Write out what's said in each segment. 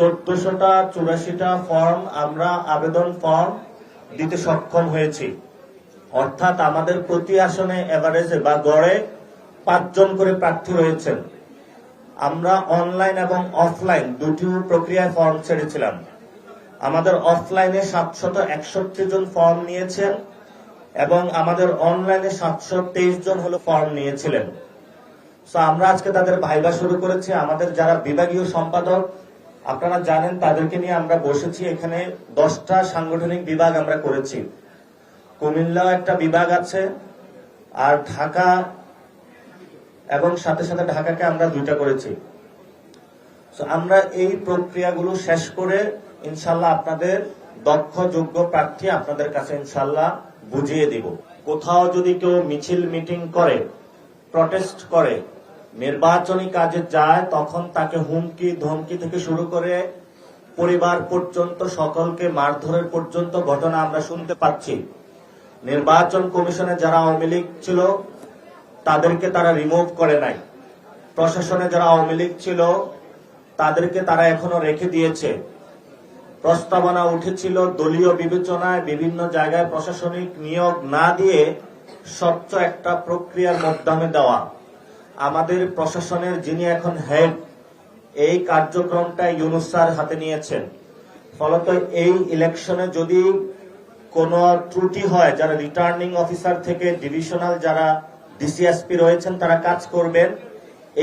1484টা form আমরা আবেদন form দিতে সক্ষম হয়েছি। অর্থাৎ আমাদের প্রতি আসনে এভারেজে বা গড়ে 5 জন করে প্রার্থী রয়েছেন। আমরা অনলাইন এবং অফলাইন দুটি প্রক্রিয়ায় ফর্ম ছেড়েছিলাম। আমাদের অফলাইনে 761 জন ফর্ম নিয়েছেন এবং আমাদের অনলাইনে 723 জন হলো ফর্ম নিয়েছিলেন। তো আমরা আজকে তাদের ভাইবা শুরু করেছি। আমাদের যারা বিভাগীয় সম্পাদক আপনারা জানেন, তাদেরকে নিয়ে আমরা বসেছি। এখানে 10টা সাংগঠনিক বিভাগ আমরা করেছি। কুমিল্লাও একটা বিভাগ আছে, আর ঢাকা এবং সাথে সাথে ঢাকাকে আমরা 2টা করেছি। তো আমরা এই প্রক্রিয়াগুলো শেষ করে ইনশাল্লাহ আপনাদের দক্ষ যোগ্য প্রার্থী আপনাদের কাছে ইনশাল্লাহ বুঝিয়ে দিব। কোথাও যদি কেউ মিছিল মিটিং করে, প্রটেস্ট করে, নির্বাচনী কাজে যায়, তখন তাকে হুমকি ধমকি থেকে শুরু করে পরিবার পর্যন্ত সকলকে মারধরের পর্যন্ত ঘটনা আমরা শুনতে পাচ্ছি। নির্বাচন কমিশনে যারা আওয়ামী লীগ ছিল তাদেরকে তারা রিমুভ করে নাই। প্রশাসনে যারা আওয়ামী লীগ ছিল তাদেরকে তারা এখনো রেখে দিয়েছে। প্রস্তাবনা উঠেছিল দলীয় বিবেচনায় বিভিন্ন জায়গায় প্রশাসনিক নিয়োগ না দিয়ে স্বচ্ছ একটা প্রক্রিয়ার মাধ্যমে দেওয়া। আমাদের প্রশাসনের যিনি এখন হেড, এই কার্যক্রমটা ইউনূস স্যার হাতে নিয়েছেন। ফলত এই ইলেকশনে যদি কোনো ত্রুটি হয়, যারা রিটার্নিং অফিসার থেকে ডিভিশনাল যারা ডিসিএসপি রয়েছেন তারা কাজ করবেন,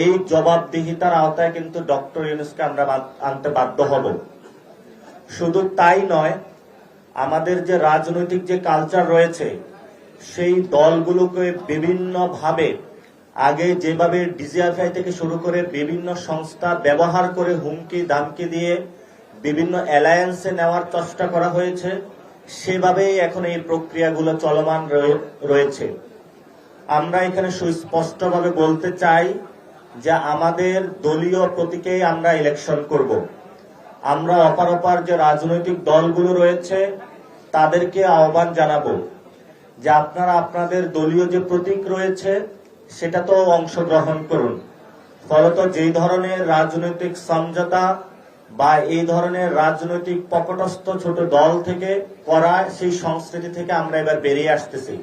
এই জবাবদিহিতার আওতায় কিন্তু ডক্টর ইউনূসকে আমরা আনতে বাধ্য হব। শুধু তাই নয়, আমাদের যে রাজনৈতিক যে কালচার রয়েছে, সেই দলগুলোকে বিভিন্নভাবে আগে যেভাবে ডিজিএফআই থেকে শুরু করে বিভিন্ন সংস্থা ব্যবহার করে হুমকি দামকি দিয়ে বিভিন্ন অ্যালায়েন্সে নেওয়ার চেষ্টা করা হয়েছে, সেভাবেই এখন এই প্রক্রিয়াগুলো চলমান রয়েছে। আমরা এখানে সুস্পষ্টভাবে বলতে চাই যে আমাদের দলীয় প্রতীকেই আমরা ইলেকশন করব। আমরা অপার যে রাজনৈতিক দলগুলো রয়েছে তাদেরকে আহ্বান জানাবো যে আপনারা আপনাদের দলীয় যে প্রতীক রয়েছে সেটাতেও অংশগ্রহণ করুন। ফলত যেই ধরনের রাজনৈতিক সমঝোতা বা এই ধরনের রাজনৈতিক পকটস্থ ছোট দল থেকে করা, সেই সংস্কৃতি থেকে আমরা এবার বেরিয়ে আসতেছি।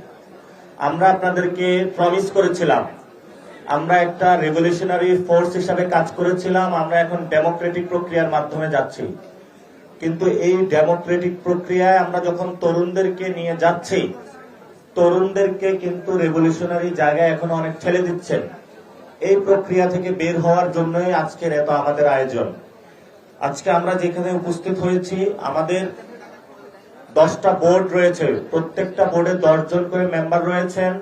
আমরা আপনাদেরকে প্রমিস করেছিলাম, আমরা একটা রেভলিউশনারি ফোর্স হিসাবে কাজ করেছিলাম, আমরা এখন ডেমোক্রেটিক প্রক্রিয়ার মাধ্যমে যাচ্ছি। কিন্তু এই ডেমোক্রেটিক প্রক্রিয়ায় আমরা যখন তরুণদেরকে নিয়ে যাচ্ছি, তরুণদেরকে কিন্তু রেভলিউশনারি জায়গায় এখন অনেক ঠেলে দিচ্ছেন। এই প্রক্রিয়া থেকে বের হওয়ার জন্যই আজকের এত আমাদের আয়োজন। আজকে আমরা যেখানে উপস্থিত হয়েছি, আমাদের 10টা বোর্ড রয়েছে, প্রত্যেকটা বোর্ডে 10 জন করে মেম্বার রয়েছেন।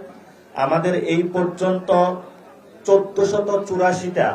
আমাদের এই পর্যন্ত 1484টা